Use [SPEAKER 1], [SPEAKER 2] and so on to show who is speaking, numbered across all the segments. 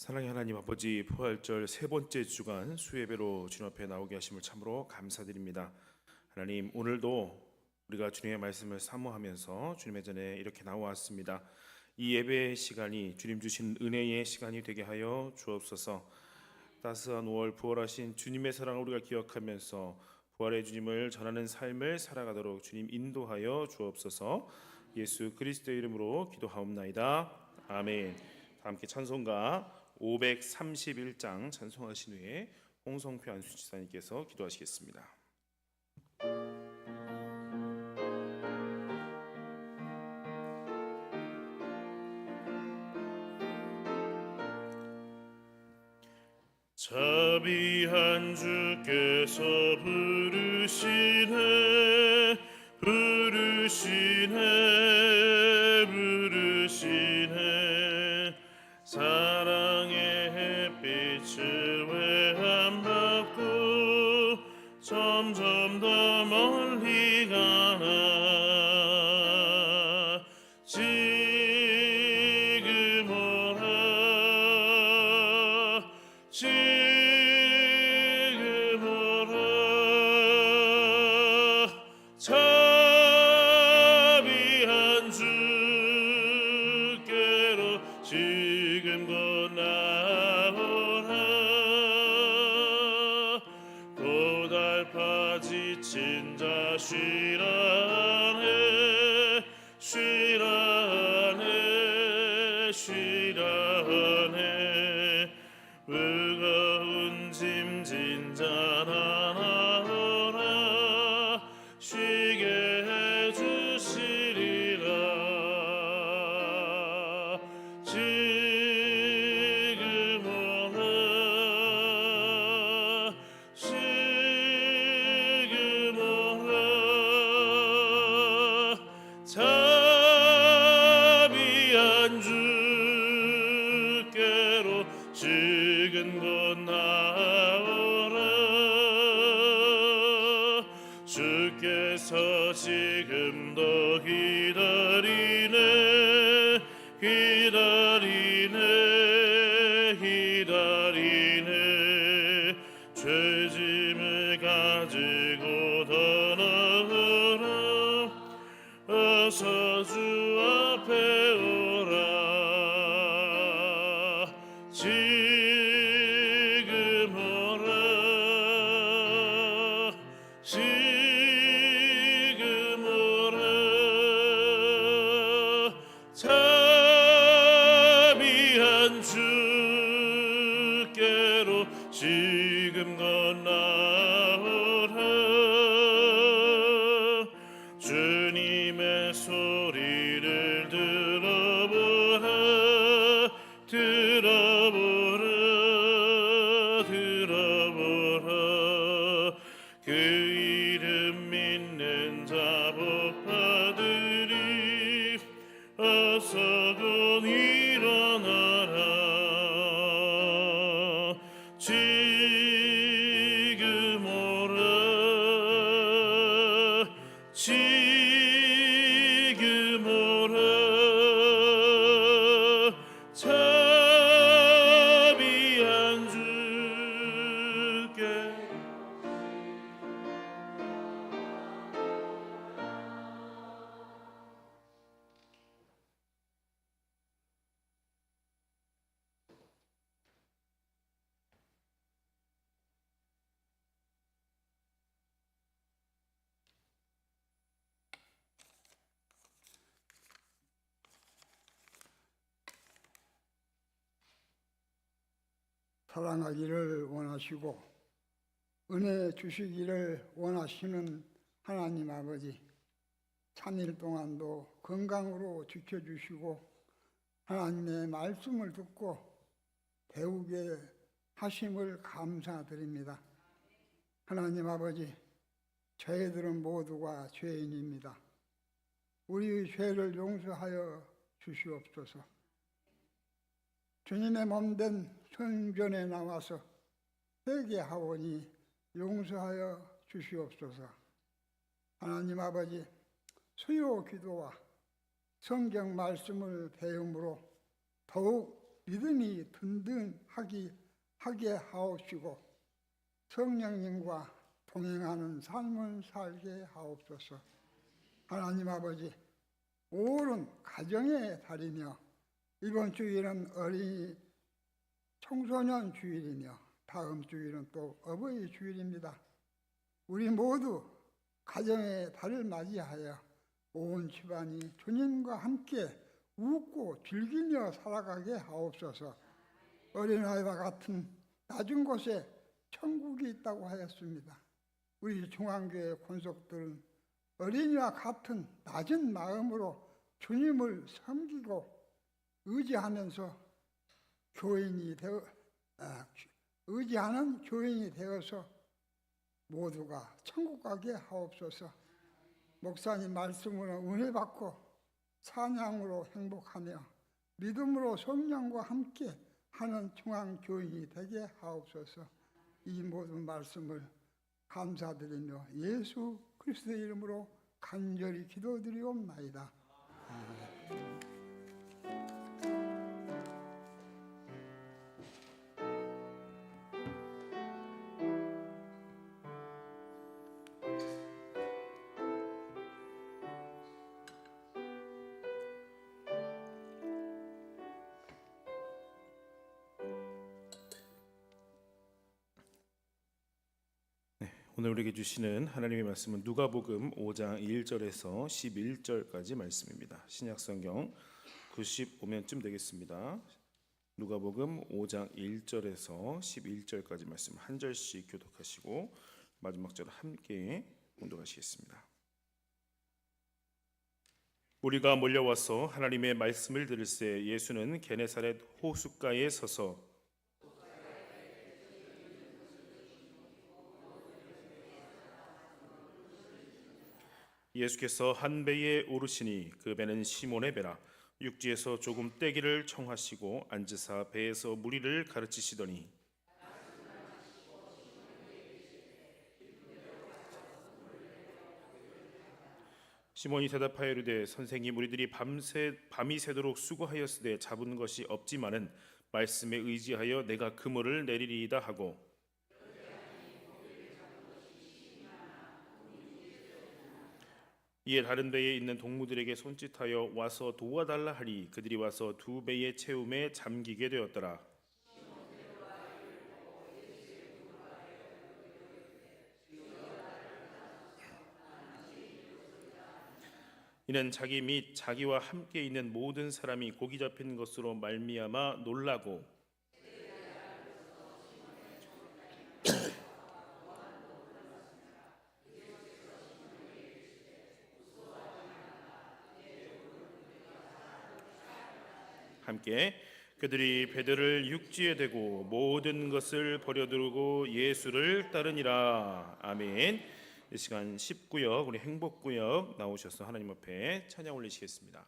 [SPEAKER 1] 사랑의 하나님 아버지, 부활절 세 번째 주간 수예배로 주님 앞에 나오게 하심을 참으로 감사드립니다. 하나님, 오늘도 우리가 주님의 말씀을 사모하면서 주님의 전에 이렇게 나와왔습니다. 이 예배의 시간이 주님 주신 은혜의 시간이 되게 하여 주옵소서. 따스한 5월 부활하신 주님의 사랑을 우리가 기억하면서 부활의 주님을 전하는 삶을 살아가도록 주님 인도하여 주옵소서. 예수 그리스도의 이름으로 기도하옵나이다. 아멘. 다 함께 찬송가 531장 찬송하신 후에 홍성표 안수지사님께서 기도하시겠습니다. 자비한 주께서 부르시네 부르시네 사랑의 햇빛을 외함받고 점점 더 멀리 가나 지금 오라 지금 오라 자비한 주께로 지금 곧 나오라 고달파 지친 자 쉬라네 쉬라네 쉬라네 무거운 짐진 자 나오라 쉬게 해주시리라 지금 오라 지금 오라 자비한 주께로 지금 곧 나오라 주께서 지금도 기다리네 기다리네 기다리네 죄짐을 가지고 떠나오라 어서 주 앞에 오라 지금 오라 지금 오라 자비한 주께로 지금 곧 나오라 주님의 소리를 들어보라 들어보라 들어보라 그 이름 믿는 자 복받으리 어서 곧 일어나라 지금 오라 지금 오라 자비한 주께
[SPEAKER 2] 사랑하기를 원하시고 은혜 주시기를 원하시는 하나님 아버지, 3일 동안도 건강으로 지켜주시고 하나님의 말씀을 듣고 배우게 하심을 감사드립니다. 하나님 아버지, 저희들은 모두가 죄인입니다. 우리의 죄를 용서하여 주시옵소서. 주님의 몸된 성전에 나와서 회개하오니 용서하여 주시옵소서. 하나님 아버지, 수요 기도와 성경 말씀을 배움으로 더욱 믿음이 든든하게 하옵시고 성령님과 동행하는 삶을 살게 하옵소서. 하나님 아버지, 5월은 가정의 달이며 이번 주일은 어린이 청소년 주일이며 다음 주일은 또 어버이 주일입니다. 우리 모두 가정의 달을 맞이하여 온 집안이 주님과 함께 웃고 즐기며 살아가게 하옵소서. 어린아이와 같은 낮은 곳에 천국이 있다고 하였습니다. 우리 중앙교회 권속들은 어린이와 같은 낮은 마음으로 주님을 섬기고 의지하면서 의지하는 교인이 되어서 모두가 천국 가게 하옵소서. 목사님 말씀으로 은혜 받고 찬양으로 행복하며 믿음으로 성령과 함께 하는 중앙교인이 되게 하옵소서. 이 모든 말씀을 감사드리며 예수 그리스도의 이름으로 간절히 기도드리옵나이다.
[SPEAKER 1] 오늘 우리에게 주시는 하나님의 말씀은 누가복음 5장 1절에서 11절까지 말씀입니다. 신약성경 95면쯤 되겠습니다. 누가복음 5장 1절에서 11절까지 말씀 한 절씩 교독하시고 마지막 절 함께 공독하시겠습니다. 우리가 몰려와서 하나님의 말씀을 들을새 예수는 게네사렛 호숫가에 서서 예수께서 한 배에 오르시니 그 배는 시몬의 배라. 육지에서 조금 떼기를 청하시고 앉으사 배에서 무리를 가르치시더니 시몬이 대답하여 이르되 선생님, 우리들이 밤이 새도록 수고하였으되 잡은 것이 없지만은 말씀에 의지하여 내가 그물을 내리리이다 하고 이에 다른 배에 있는 동무들에게 손짓하여 와서 도와달라 하리. 그들이 와서 두 배의 채움에 잠기게 되었더라. 이는 자기 및 자기와 함께 있는 모든 사람이 고기 잡힌 것으로 말미암아 놀라고 함께 그들이 배들을 육지에 대고 모든 것을 버려두고 예수를 따르니라. 아멘. 이 시간 10구역 우리 행복구역 나오셔서 하나님 앞에 찬양 올리시겠습니다.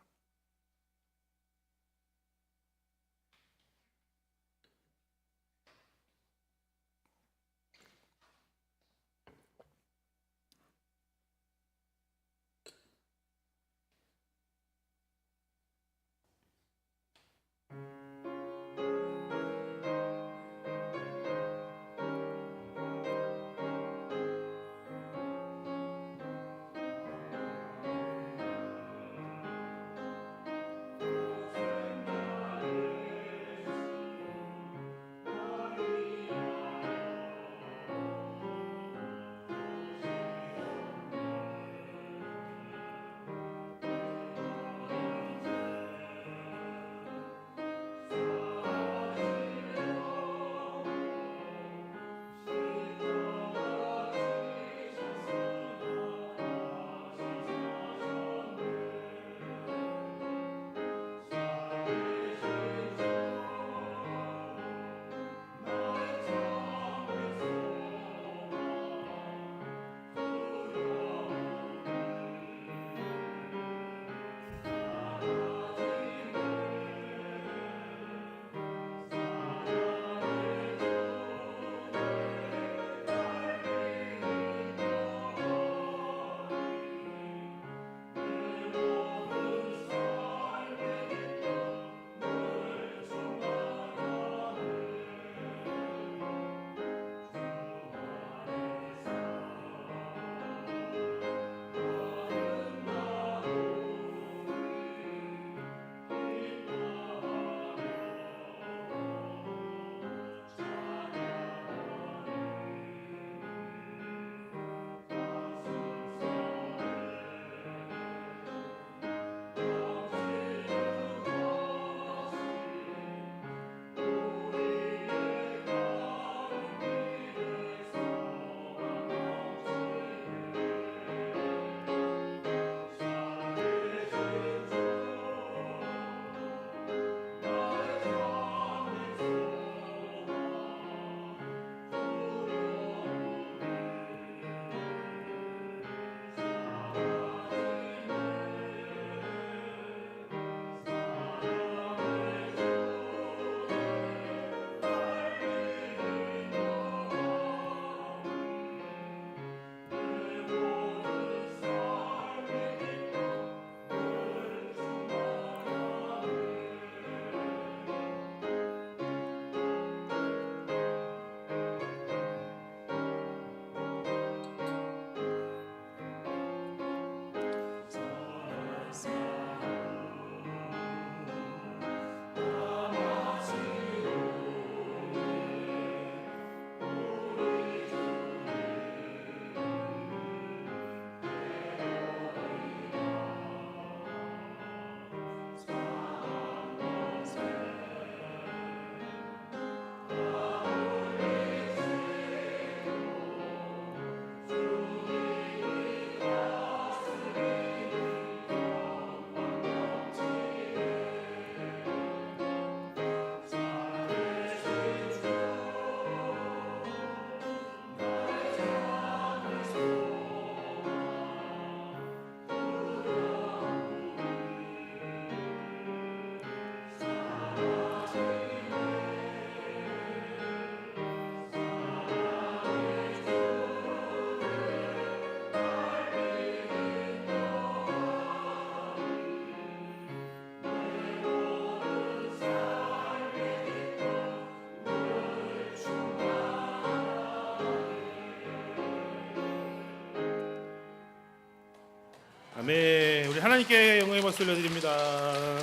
[SPEAKER 1] 아멘. 우리 하나님께 영광의 박수 올려드립니다.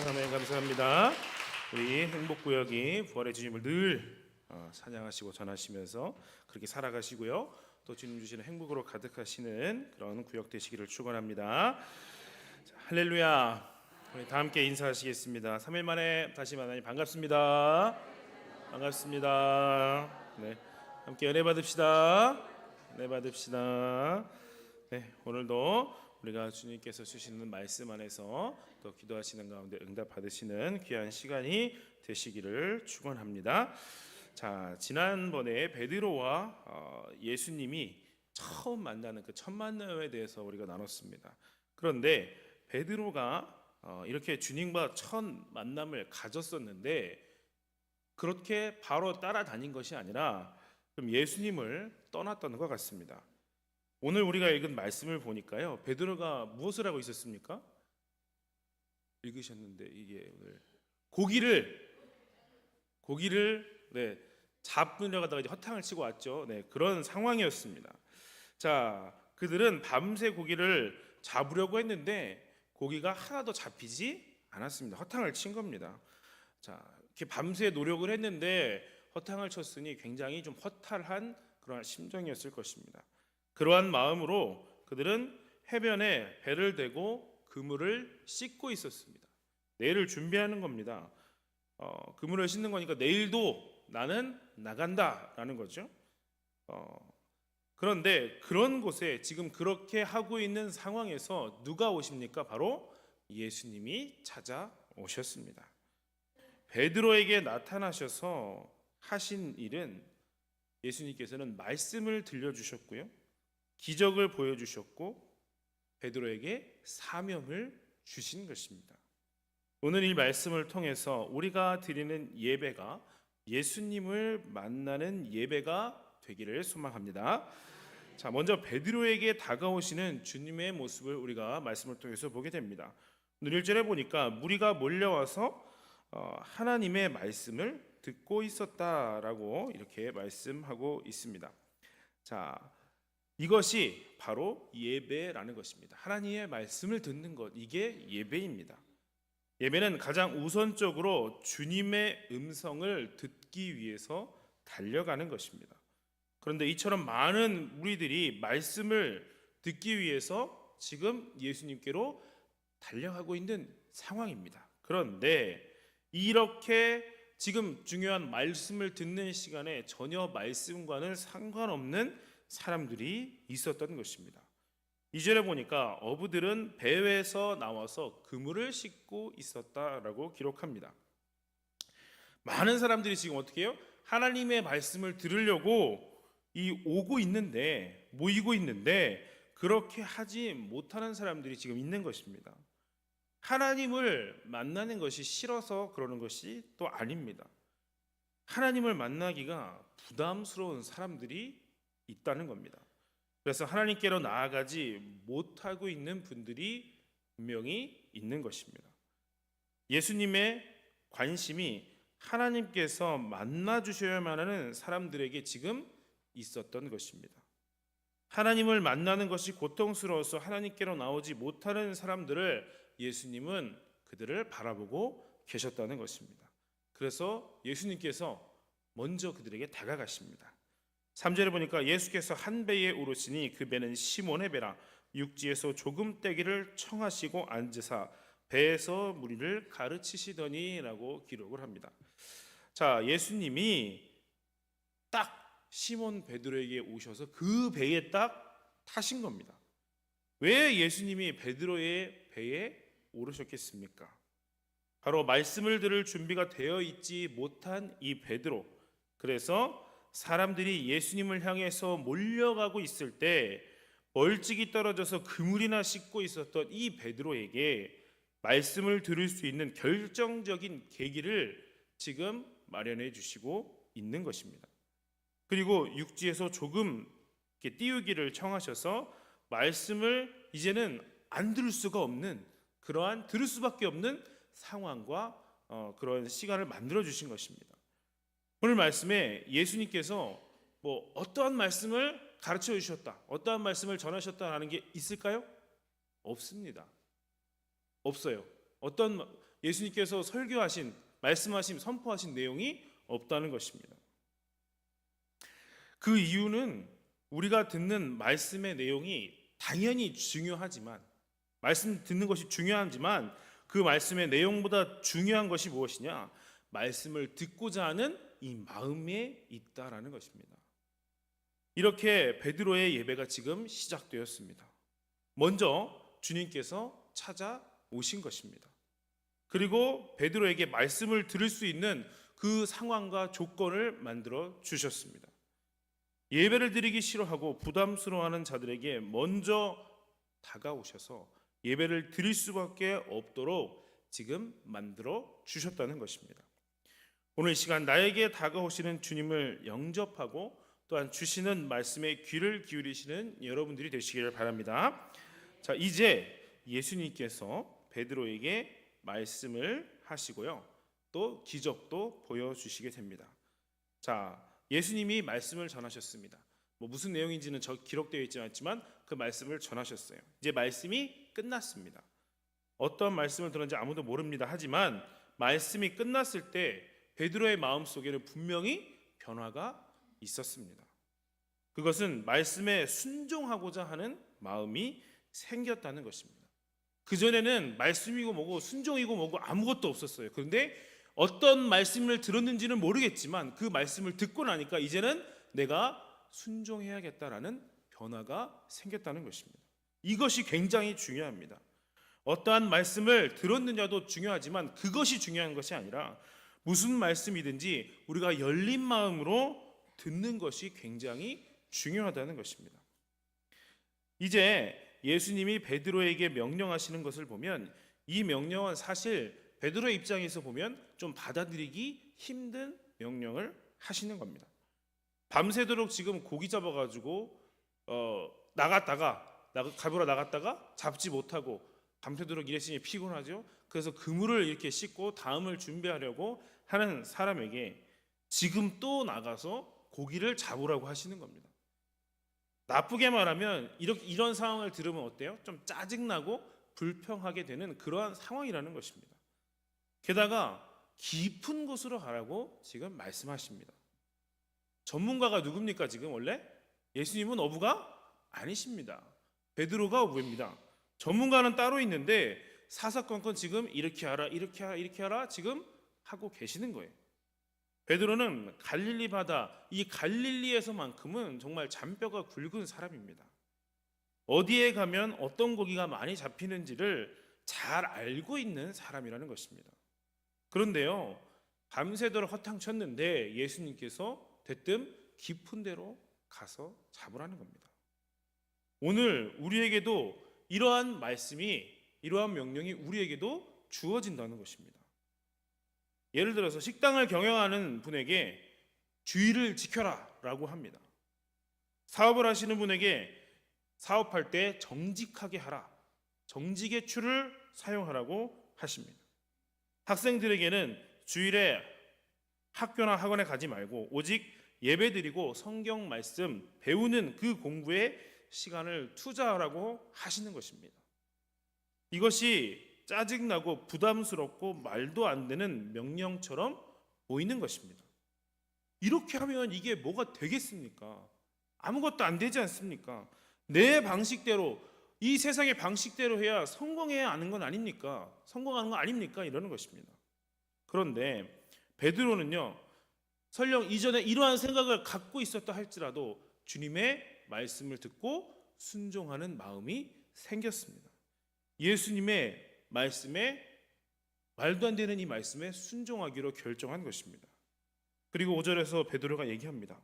[SPEAKER 1] 아멘. 감사합니다. 우리 행복구역이 부활의 주님을 늘 찬양하시고 전하시면서 그렇게 살아가시고요. 또 주님 주시는 행복으로 가득하시는 그런 구역 되시기를 축원합니다. 자, 할렐루야. 우리 다 함께 인사하시겠습니다. 3일 만에 다시 만나니 반갑습니다. 반갑습니다. 네, 함께 은혜 받읍시다. 은혜 받읍시다. 네, 오늘도 우리가 주님께서 주시는 말씀 안에서 또 기도하시는 가운데 응답 받으시는 귀한 시간이 되시기를 축원합니다. 자, 지난번에 베드로와 예수님이 처음 만나는 그 첫 만남에 대해서 우리가 나눴습니다. 그런데 베드로가 이렇게 주님과 첫 만남을 가졌었는데 그렇게 바로 따라다닌 것이 아니라 좀 예수님을 떠났던 것 같습니다. 오늘 우리가 읽은 말씀을 보니까요, 베드로가 무엇을 하고 있었습니까? 읽으셨는데 이게 오늘 고기를 잡으려고 하다가 이제 허탕을 치고 왔죠. 네, 그런 상황이었습니다. 자, 그들은 밤새 고기를 잡으려고 했는데 고기가 하나도 잡히지 않았습니다. 허탕을 친 겁니다. 자, 이렇게 밤새 노력을 했는데 허탕을 쳤으니 굉장히 좀 허탈한 그런 심정이었을 것입니다. 그러한 마음으로 그들은 해변에 배를 대고 그물을 씻고 있었습니다. 내일을 준비하는 겁니다. 그물을 씻는 거니까 내일도 나는 나간다라는 거죠. 그런데 그런 곳에 지금 그렇게 하고 있는 상황에서 누가 오십니까? 바로 예수님이 찾아오셨습니다. 베드로에게 나타나셔서 하신 일은 예수님께서는 말씀을 들려주셨고요, 기적을 보여주셨고 베드로에게 사명을 주신 것입니다. 오늘 이 말씀을 통해서 우리가 드리는 예배가 예수님을 만나는 예배가 되기를 소망합니다. 자, 먼저 베드로에게 다가오시는 주님의 모습을 우리가 말씀을 통해서 보게 됩니다. 오늘 1절에 보니까 무리가 몰려와서 하나님의 말씀을 듣고 있었다라고 이렇게 말씀하고 있습니다. 자, 이것이 바로 예배라는 것입니다. 하나님의 말씀을 듣는 것, 이게 예배입니다. 예배는 가장 우선적으로 주님의 음성을 듣기 위해서 달려가는 것입니다. 그런데 이처럼 많은 우리들이 말씀을 듣기 위해서 지금 예수님께로 달려가고 있는 상황입니다. 그런데 이렇게 지금 중요한 말씀을 듣는 시간에 전혀 말씀과는 상관없는 사람들이 있었던 것입니다. 2절에 보니까 어부들은 배에서 나와서 그물을 씻고 있었다라고 기록합니다. 많은 사람들이 지금 어떻게 해요? 하나님의 말씀을 들으려고 모이고 있는데 그렇게 하지 못하는 사람들이 지금 있는 것입니다. 하나님을 만나는 것이 싫어서 그러는 것이 또 아닙니다. 하나님을 만나기가 부담스러운 사람들이 있다는 겁니다. 그래서 하나님께로 나아가지 못하고 있는 분들이 분명히 있는 것입니다. 예수님의 관심이 하나님께서 만나주셔야만 하는 사람들에게 지금 있었던 것입니다. 하나님을 만나는 것이 고통스러워서 하나님께로 나오지 못하는 사람들을 예수님은 그들을 바라보고 계셨다는 것입니다. 그래서 예수님께서 먼저 그들에게 다가가십니다. 3절에 보니까 예수께서 한 배에 오르시니 그 배는 시몬의 배라 육지에서 조금 떼기를 청하시고 앉으사 배에서 무리를 가르치시더니라고 기록을 합니다. 자, 예수님이 딱 시몬 베드로에게 오셔서 그 배에 딱 타신 겁니다. 왜 예수님이 베드로의 배에 오르셨겠습니까? 바로 말씀을 들을 준비가 되어 있지 못한 이 베드로, 그래서 사람들이 예수님을 향해서 몰려가고 있을 때 멀찍이 떨어져서 그물이나 씻고 있었던 이 베드로에게 말씀을 들을 수 있는 결정적인 계기를 지금 마련해 주시고 있는 것입니다. 그리고 육지에서 조금 이렇게 띄우기를 청하셔서 말씀을 이제는 안 들을 수가 없는, 그러한 들을 수밖에 없는 상황과 그런 시간을 만들어 주신 것입니다. 오늘 말씀에 예수님께서 어떠한 말씀을 가르쳐 주셨다, 어떠한 말씀을 전하셨다라는 게 있을까요? 없습니다. 없어요. 어떤 예수님께서 설교하신, 말씀하신, 선포하신 내용이 없다는 것입니다. 그 이유는 우리가 듣는 말씀의 내용이 당연히 중요하지만, 말씀 듣는 것이 중요하지만 그 말씀의 내용보다 중요한 것이 무엇이냐? 말씀을 듣고자 하는 이 마음에 있다라는 것입니다. 이렇게 베드로의 예배가 지금 시작되었습니다. 먼저 주님께서 찾아오신 것입니다. 그리고 베드로에게 말씀을 들을 수 있는 그 상황과 조건을 만들어 주셨습니다. 예배를 드리기 싫어하고 부담스러워하는 자들에게 먼저 다가오셔서 예배를 드릴 수밖에 없도록 지금 만들어 주셨다는 것입니다. 오늘 이 시간 나에게 다가오시는 주님을 영접하고 또한 주시는 말씀에 귀를 기울이시는 여러분들이 되시기를 바랍니다. 자, 이제 예수님께서 베드로에게 말씀을 하시고요, 또 기적도 보여주시게 됩니다. 자, 예수님이 말씀을 전하셨습니다. 무슨 내용인지는 기록되어 있지 않지만 그 말씀을 전하셨어요. 이제 말씀이 끝났습니다. 어떤 말씀을 들었는지 아무도 모릅니다. 하지만 말씀이 끝났을 때 베드로의 마음속에는 분명히 변화가 있었습니다. 그것은 말씀에 순종하고자 하는 마음이 생겼다는 것입니다. 그전에는 말씀이고 뭐고 순종이고 뭐고 아무것도 없었어요. 그런데 어떤 말씀을 들었는지는 모르겠지만 그 말씀을 듣고 나니까 이제는 내가 순종해야겠다라는 변화가 생겼다는 것입니다. 이것이 굉장히 중요합니다. 어떠한 말씀을 들었느냐도 중요하지만 그것이 중요한 것이 아니라 무슨 말씀이든지 우리가 열린 마음으로 듣는 것이 굉장히 중요하다는 것입니다. 이제 예수님이 베드로에게 명령하시는 것을 보면 이 명령은 사실 베드로의 입장에서 보면 좀 받아들이기 힘든 명령을 하시는 겁니다. 밤새도록 지금 고기 잡아가지고 잡으러 나갔다가 잡지 못하고 밤새도록 일했으니 피곤하죠. 그래서 그물을 이렇게 씻고 다음을 준비하려고 하는 사람에게 지금 또 나가서 고기를 잡으라고 하시는 겁니다. 나쁘게 말하면 이런 상황을 들으면 어때요? 좀 짜증나고 불평하게 되는 그러한 상황이라는 것입니다. 게다가 깊은 곳으로 가라고 지금 말씀하십니다. 전문가가 누굽니까? 지금 원래 예수님은 어부가 아니십니다. 베드로가 어부입니다. 전문가는 따로 있는데 사사건건 지금 이렇게 하라 이렇게 하라 이렇게 하라 지금 하고 계시는 거예요. 베드로는 갈릴리 바다, 이 갈릴리에서만큼은 정말 잔뼈가 굵은 사람입니다. 어디에 가면 어떤 고기가 많이 잡히는지를 잘 알고 있는 사람이라는 것입니다. 그런데요, 밤새도록 허탕쳤는데 예수님께서 대뜸 깊은 데로 가서 잡으라는 겁니다. 오늘 우리에게도 이러한 말씀이, 이러한 명령이 우리에게도 주어진다는 것입니다. 예를 들어서 식당을 경영하는 분에게 주의를 지켜라 라고 합니다. 사업을 하시는 분에게 사업할 때 정직하게 하라, 정직의 추를 사용하라고 하십니다. 학생들에게는 주일에 학교나 학원에 가지 말고 오직 예배드리고 성경 말씀 배우는 그 공부에 시간을 투자하라고 하시는 것입니다. 이것이 짜증나고 부담스럽고 말도 안 되는 명령처럼 보이는 것입니다. 이렇게 하면 이게 뭐가 되겠습니까? 아무것도 안 되지 않습니까? 내 방식대로, 이 세상의 방식대로 해야 성공해야 하는 건 아닙니까? 성공하는 거 아닙니까? 이러는 것입니다. 그런데 베드로는요, 설령 이전에 이러한 생각을 갖고 있었다 할지라도 주님의 말씀을 듣고 순종하는 마음이 생겼습니다. 예수님의 말씀에, 말도 안 되는 이 말씀에 순종하기로 결정한 것입니다. 그리고 5절에서 베드로가 얘기합니다.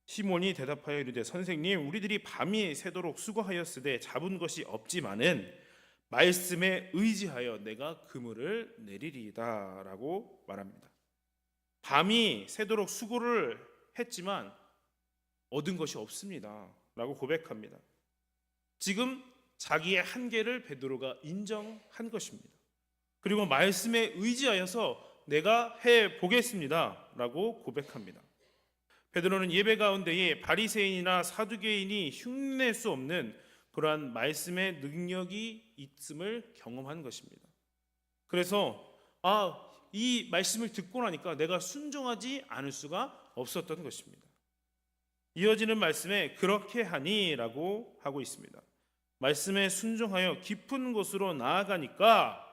[SPEAKER 1] 시몬이 대답하여 이르되 선생님, 우리들이 밤이 새도록 수고하였으되 잡은 것이 없지만은 말씀에 의지하여 내가 그물을 내리리이다 라고 말합니다. 밤이 새도록 수고를 했지만 얻은 것이 없습니다 라고 고백합니다. 지금 자기의 한계를 베드로가 인정한 것입니다. 그리고 말씀에 의지하여서 내가 해보겠습니다 라고 고백합니다. 베드로는 예배 가운데에 바리새인이나 사두개인이 흉내낼 수 없는 그러한 말씀의 능력이 있음을 경험한 것입니다. 그래서 이 말씀을 듣고 나니까 내가 순종하지 않을 수가 없었던 것입니다. 이어지는 말씀에 그렇게 하니라고 하고 있습니다. 말씀에 순종하여 깊은 곳으로 나아가니까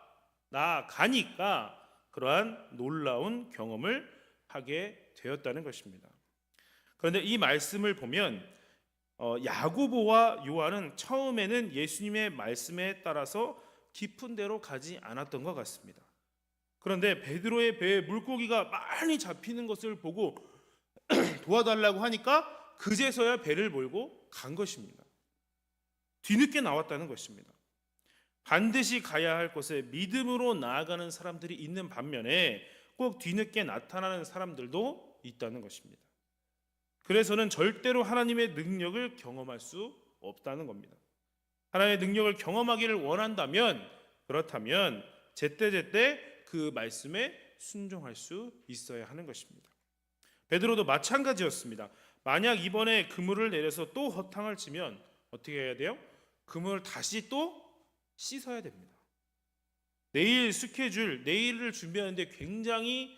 [SPEAKER 1] 그러한 놀라운 경험을 하게 되었다는 것입니다. 그런데 이 말씀을 보면 야고보와 요한은 처음에는 예수님의 말씀에 따라서 깊은 데로 가지 않았던 것 같습니다. 그런데 베드로의 배에 물고기가 많이 잡히는 것을 보고 도와달라고 하니까 그제서야 배를 몰고 간 것입니다. 뒤늦게 나왔다는 것입니다. 반드시 가야 할 곳에 믿음으로 나아가는 사람들이 있는 반면에 꼭 뒤늦게 나타나는 사람들도 있다는 것입니다. 그래서는 절대로 하나님의 능력을 경험할 수 없다는 겁니다. 하나님의 능력을 경험하기를 원한다면, 그렇다면 제때제때 그 말씀에 순종할 수 있어야 하는 것입니다. 베드로도 마찬가지였습니다. 만약 이번에 그물을 내려서 또 허탕을 치면 어떻게 해야 돼요? 그물을 다시 또 씻어야 됩니다. 내일 스케줄, 내일을 준비하는데 굉장히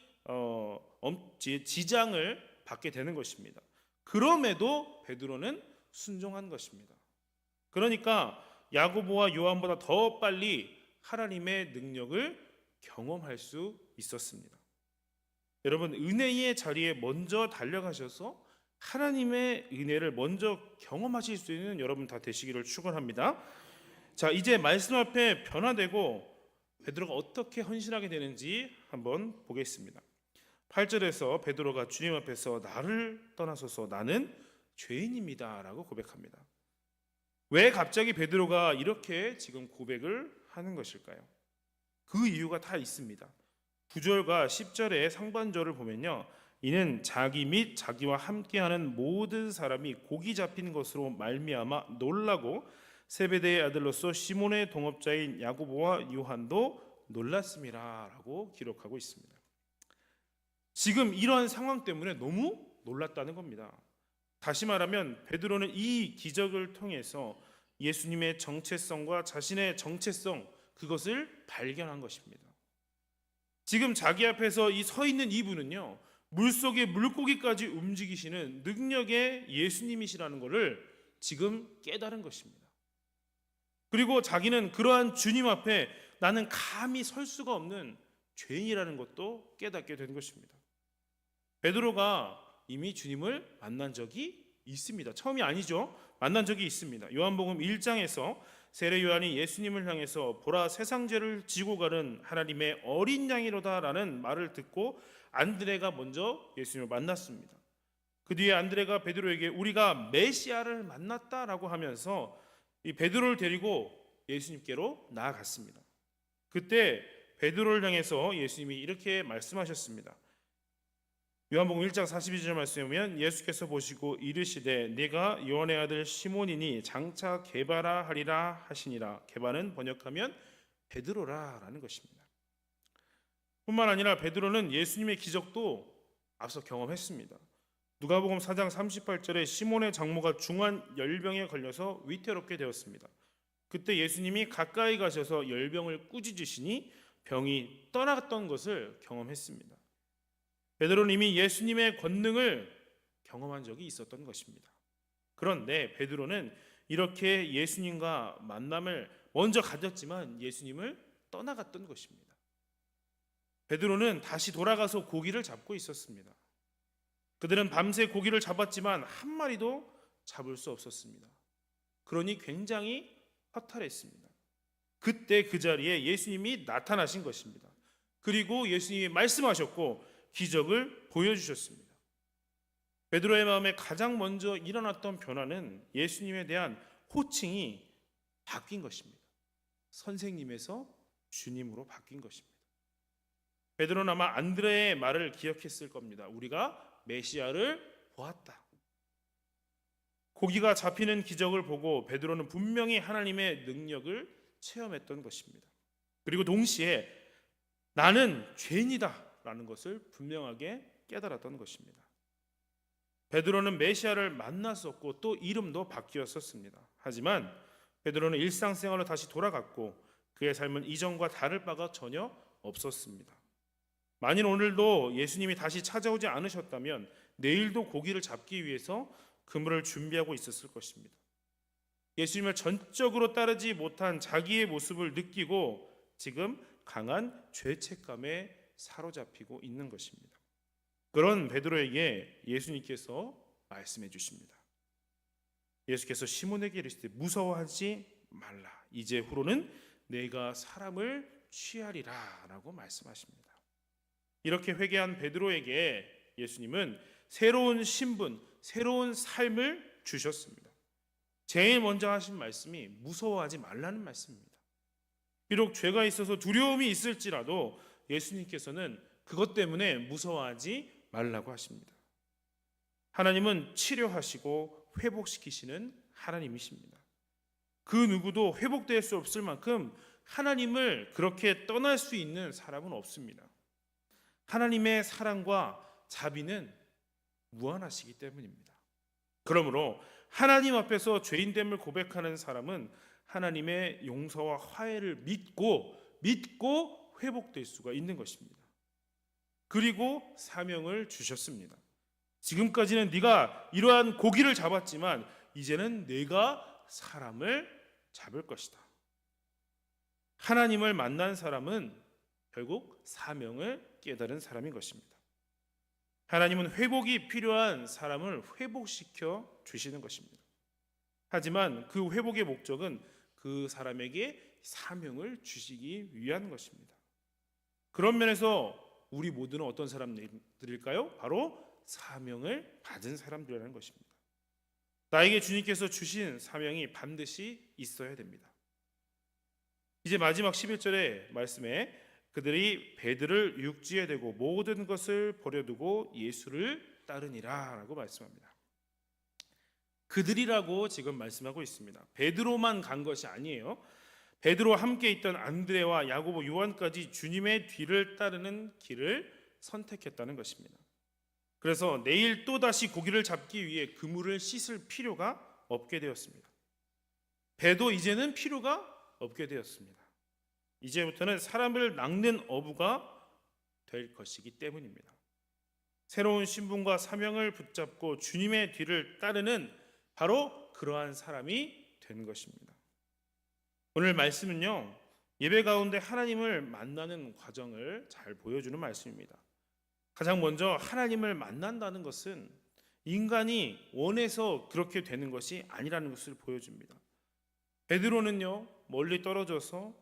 [SPEAKER 1] 지장을 받게 되는 것입니다. 그럼에도 베드로는 순종한 것입니다. 그러니까 야고보와 요한보다 더 빨리 하나님의 능력을 경험할 수 있었습니다. 여러분, 은혜의 자리에 먼저 달려가셔서 하나님의 은혜를 먼저 경험하실 수 있는 여러분 다 되시기를 축원합니다. 자, 이제 말씀 앞에 변화되고 베드로가 어떻게 헌신하게 되는지 한번 보겠습니다. 8절에서 베드로가 주님 앞에서 나를 떠나소서 나는 죄인입니다 라고 고백합니다. 왜 갑자기 베드로가 이렇게 지금 고백을 하는 것일까요? 그 이유가 다 있습니다. 9절과 10절의 상반절을 보면요, 이는 자기 및 자기와 함께하는 모든 사람이 고기 잡힌 것으로 말미암아 놀라고 세베대의 아들로서 시몬의 동업자인 야고보와 요한도 놀랐음이라 라고 기록하고 있습니다. 지금 이런 상황 때문에 너무 놀랐다는 겁니다. 다시 말하면 베드로는 이 기적을 통해서 예수님의 정체성과 자신의 정체성, 그것을 발견한 것입니다. 지금 자기 앞에서 서 있는 이분은요, 물속의 물고기까지 움직이시는 능력의 예수님이시라는 것을 지금 깨달은 것입니다. 그리고 자기는 그러한 주님 앞에 나는 감히 설 수가 없는 죄인이라는 것도 깨닫게 된 것입니다. 베드로가 이미 주님을 만난 적이 있습니다. 처음이 아니죠. 만난 적이 있습니다. 요한복음 1장에서 세례 요한이 예수님을 향해서 보라 세상 죄를 지고 가는 하나님의 어린 양이로다 라는 말을 듣고 안드레가 먼저 예수님을 만났습니다. 그 뒤에 안드레가 베드로에게 우리가 메시아를 만났다라고 하면서 이 베드로를 데리고 예수님께로 나아갔습니다. 그때 베드로를 향해서 예수님이 이렇게 말씀하셨습니다. 요한복음 1장 42절 말씀에 보면 예수께서 보시고 이르시되 네가 요한의 아들 시몬이니 장차 게바라 하리라 하시니라. 게바는 번역하면 베드로라 라는 것입니다. 뿐만 아니라 베드로는 예수님의 기적도 앞서 경험했습니다. 누가복음 4장 38절에 시몬의 장모가 중한 열병에 걸려서 위태롭게 되었습니다. 그때 예수님이 가까이 가셔서 열병을 꾸짖으시니 병이 떠나갔던 것을 경험했습니다. 베드로는 이미 예수님의 권능을 경험한 적이 있었던 것입니다. 그런데 베드로는 이렇게 예수님과 만남을 먼저 가졌지만 예수님을 떠나갔던 것입니다. 베드로는 다시 돌아가서 고기를 잡고 있었습니다. 그들은 밤새 고기를 잡았지만 한 마리도 잡을 수 없었습니다. 그러니 굉장히 허탈했습니다. 그때 그 자리에 예수님이 나타나신 것입니다. 그리고 예수님이 말씀하셨고 기적을 보여주셨습니다. 베드로의 마음에 가장 먼저 일어났던 변화는 예수님에 대한 호칭이 바뀐 것입니다. 선생님에서 주님으로 바뀐 것입니다. 베드로는 아마 안드레의 말을 기억했을 겁니다. 우리가 메시아를 보았다. 고기가 잡히는 기적을 보고 베드로는 분명히 하나님의 능력을 체험했던 것입니다. 그리고 동시에 나는 죄인이다 라는 것을 분명하게 깨달았던 것입니다. 베드로는 메시아를 만났었고 또 이름도 바뀌었었습니다. 하지만 베드로는 일상생활로 다시 돌아갔고 그의 삶은 이전과 다를 바가 전혀 없었습니다. 만일 오늘도 예수님이 다시 찾아오지 않으셨다면 내일도 고기를 잡기 위해서 그물을 준비하고 있었을 것입니다. 예수님을 전적으로 따르지 못한 자기의 모습을 느끼고 지금 강한 죄책감에 사로잡히고 있는 것입니다. 그런 베드로에게 예수님께서 말씀해 주십니다. 예수께서 시몬에게 이르시되 무서워하지 말라. 이제 후로는 내가 사람을 취하리라 라고 말씀하십니다. 이렇게 회개한 베드로에게 예수님은 새로운 신분, 새로운 삶을 주셨습니다. 제일 먼저 하신 말씀이 무서워하지 말라는 말씀입니다. 비록 죄가 있어서 두려움이 있을지라도 예수님께서는 그것 때문에 무서워하지 말라고 하십니다. 하나님은 치료하시고 회복시키시는 하나님이십니다. 그 누구도 회복될 수 없을 만큼 하나님을 그렇게 떠날 수 있는 사람은 없습니다. 하나님의 사랑과 자비는 무한하시기 때문입니다. 그러므로 하나님 앞에서 죄인됨을 고백하는 사람은 하나님의 용서와 화해를 믿고 회복될 수가 있는 것입니다. 그리고 사명을 주셨습니다. 지금까지는 네가 이러한 고기를 잡았지만 이제는 내가 사람을 잡을 것이다. 하나님을 만난 사람은 결국 사명을 깨달은 사람인 것입니다. 하나님은 회복이 필요한 사람을 회복시켜 주시는 것입니다. 하지만 그 회복의 목적은 그 사람에게 사명을 주시기 위한 것입니다. 그런 면에서 우리 모두는 어떤 사람들일까요? 바로 사명을 받은 사람들이라는 것입니다. 나에게 주님께서 주신 사명이 반드시 있어야 됩니다. 이제 마지막 11절의 말씀에 그들이 배들을 육지에 대고 모든 것을 버려두고 예수를 따르니라 라고 말씀합니다. 그들이라고 지금 말씀하고 있습니다. 베드로만 간 것이 아니에요. 베드로와 함께 있던 안드레와 야고보, 요한까지 주님의 뒤를 따르는 길을 선택했다는 것입니다. 그래서 내일 또다시 고기를 잡기 위해 그물을 씻을 필요가 없게 되었습니다. 배도 이제는 필요가 없게 되었습니다. 이제부터는 사람을 낚는 어부가 될 것이기 때문입니다. 새로운 신분과 사명을 붙잡고 주님의 뒤를 따르는 바로 그러한 사람이 된 것입니다. 오늘 말씀은요, 예배 가운데 하나님을 만나는 과정을 잘 보여주는 말씀입니다. 가장 먼저 하나님을 만난다는 것은 인간이 원해서 그렇게 되는 것이 아니라는 것을 보여줍니다. 베드로는요, 멀리 떨어져서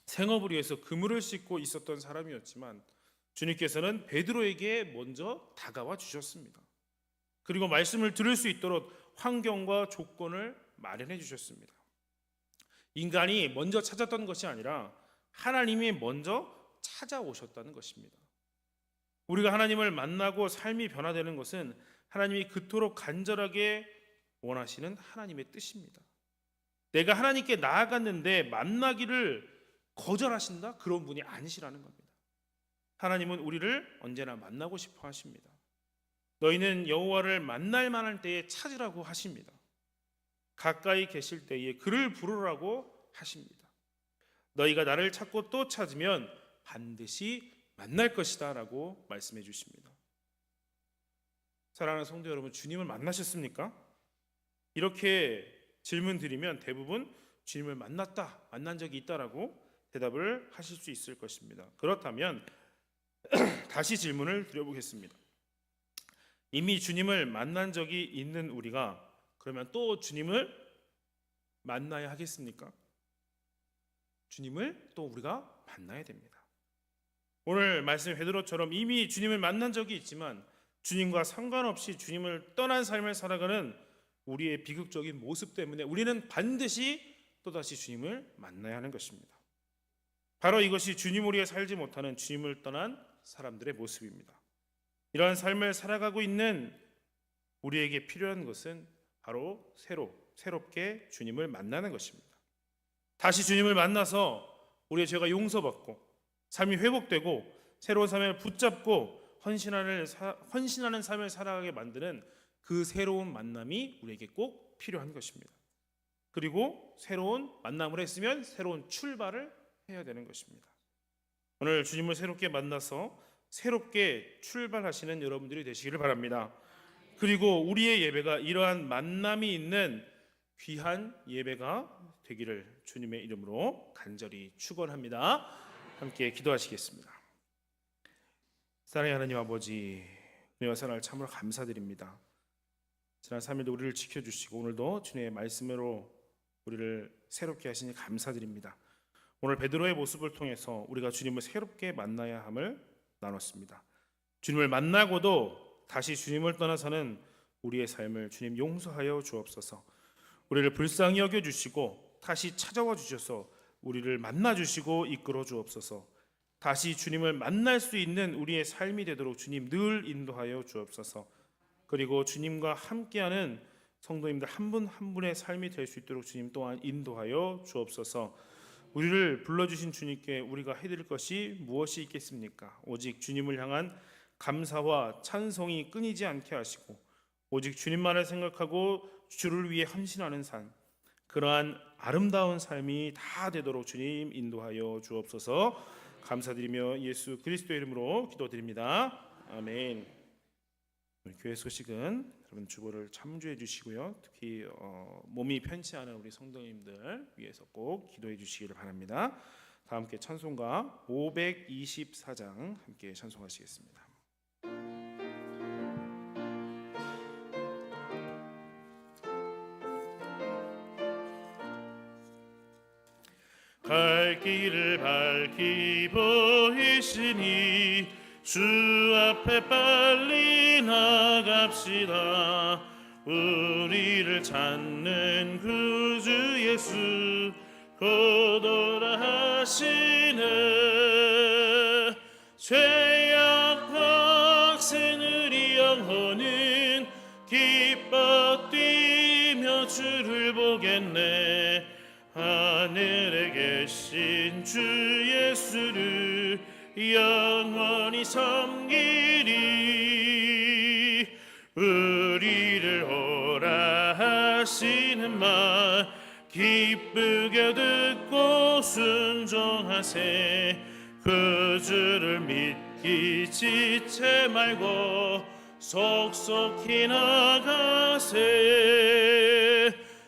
[SPEAKER 1] 생업을 위해서 그물을 씻고 있었던 사람이었지만 주님께서는 베드로에게 먼저 다가와 주셨습니다. 그리고 말씀을 들을 수 있도록 환경과 조건을 마련해 주셨습니다. 인간이 먼저 찾았던 것이 아니라 하나님이 먼저 찾아오셨다는 것입니다. 우리가 하나님을 만나고 삶이 변화되는 것은 하나님이 그토록 간절하게 원하시는 하나님의 뜻입니다. 내가 하나님께 나아갔는데 만나기를 거절하신다? 그런 분이 아니시라는 겁니다. 하나님은 우리를 언제나 만나고 싶어 하십니다. 너희는 여호와를 만날 만한 때에 찾으라고 하십니다. 가까이 계실 때에 그를 부르라고 하십니다. 너희가 나를 찾고 또 찾으면 반드시 만날 것이다 라고 말씀해 주십니다. 사랑하는 성도 여러분, 주님을 만나셨습니까? 이렇게 질문 드리면 대부분 주님을 만난 적이 있다라고 대답을 하실 수 있을 것입니다. 그렇다면 다시 질문을 드려보겠습니다. 이미 주님을 만난 적이 있는 우리가 그러면 또 주님을 만나야 하겠습니까? 주님을 또 우리가 만나야 됩니다. 오늘 말씀 베드로처럼 이미 주님을 만난 적이 있지만 주님과 상관없이 주님을 떠난 삶을 살아가는 우리의 비극적인 모습 때문에 우리는 반드시 또다시 주님을 만나야 하는 것입니다. 바로 이것이 주님을 위해 살지 못하는 주님을 떠난 사람들의 모습입니다. 이러한 삶을 살아가고 있는 우리에게 필요한 것은 바로 새롭게 주님을 만나는 것입니다. 다시 주님을 만나서 우리의 죄가 용서받고 삶이 회복되고 새로운 삶을 붙잡고 헌신하는 삶을 살아가게 만드는 그 새로운 만남이 우리에게 꼭 필요한 것입니다. 그리고 새로운 만남을 했으면 새로운 출발을 해야 되는 것입니다. 오늘 주님을 새롭게 만나서 새롭게 출발하시는 여러분들이 되시기를 바랍니다. 그리고 우리의 예배가 이러한 만남이 있는 귀한 예배가 되기를 주님의 이름으로 간절히 축원합니다. 함께 기도하시겠습니다. 사랑의 하나님 아버지, 은혜와 사랑을 참으로 감사드립니다. 지난 3일도 우리를 지켜주시고 오늘도 주님의 말씀으로 우리를 새롭게 하시니 감사드립니다. 오늘 베드로의 모습을 통해서 우리가 주님을 새롭게 만나야 함을 나눴습니다. 주님을 만나고도 다시 주님을 떠나서는 우리의 삶을 주님 용서하여 주옵소서. 우리를 불쌍히 여겨주시고 다시 찾아와 주셔서 우리를 만나 주시고 이끌어 주옵소서. 다시 주님을 만날 수 있는 우리의 삶이 되도록 주님 늘 인도하여 주옵소서. 그리고 주님과 함께하는 성도님들 한 분 한 분의 삶이 될 수 있도록 주님 또한 인도하여 주옵소서. 우리를 불러주신 주님께 우리가 해드릴 것이 무엇이 있겠습니까? 오직 주님을 향한 감사와 찬송이 끊이지 않게 하시고 오직 주님만을 생각하고 주를 위해 헌신하는 삶, 그러한 아름다운 삶이 다 되도록 주님 인도하여 주옵소서. 감사드리며 예수 그리스도의 이름으로 기도드립니다. 아멘. 교회 소식은 여러분 주보를 참조해 주시고요. 특히 몸이 편치 않은 우리 성도님들 위해서 꼭 기도해 주시기를 바랍니다. 다 함께 찬송가 524장 함께 찬송하시겠습니다. 갈 길을 밝히 보이시니 주 앞에 빨리 나갑시다. 우리를 찾는 구주 예수 곧 오라 하시네. 죄악 박센 우리 영혼은 기뻐 뛰며 주를 보겠네. 하늘에 계신 주 예수를 영원히 섬기리. 우리를 오라 하시는 말 기쁘게 듣고 순종하세. 그 주를 믿기 지체 말고 속속히 나가세.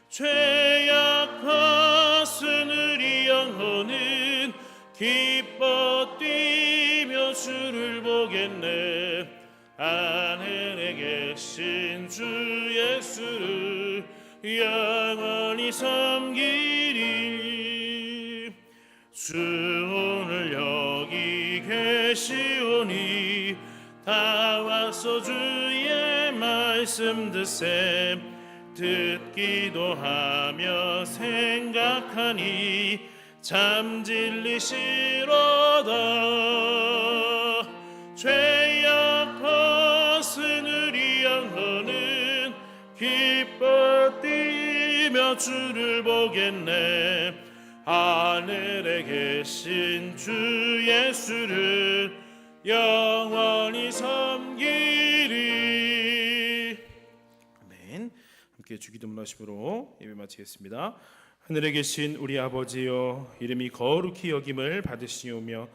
[SPEAKER 1] 죄악 벗은 우리 영혼은 기뻐 뛰며 주를 보겠네. 하늘에 계신 주 예수를 영원히 섬기리. 주 오늘 여기 계시오니 다 와서 주의 말씀 듣세. 듣기도 하며 생각하니 참 진리시로다. 죄악 벗은 우리 영혼은 기뻐 뛰며 주를 보겠네. 하늘에 계신 주 예수를 영원히 섬기리. 아멘. 함께 주기도문 하심으로 예배 마치겠습니다. 하늘에 계신 우리 아버지여, 이름이 거룩히 여김을 받으시오며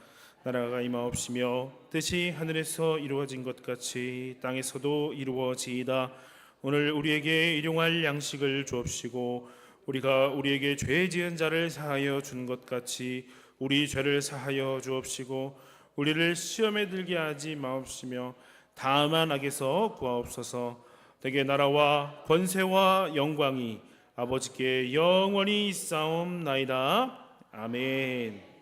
[SPEAKER 1] 나라가 임하옵시며 뜻이 하늘에서 이루어진 것 같이 땅에서도 이루어지이다. 오늘 우리에게 일용할 양식을 주옵시고 우리가 우리에게 죄 지은 자를 사하여 준 것 같이 우리 죄를 사하여 주옵시고 우리를 시험에 들게 하지 마옵시며 다만 악에서 구하옵소서. 대개 나라와 권세와 영광이 아버지께 영원히 있사옵나이다. 아멘.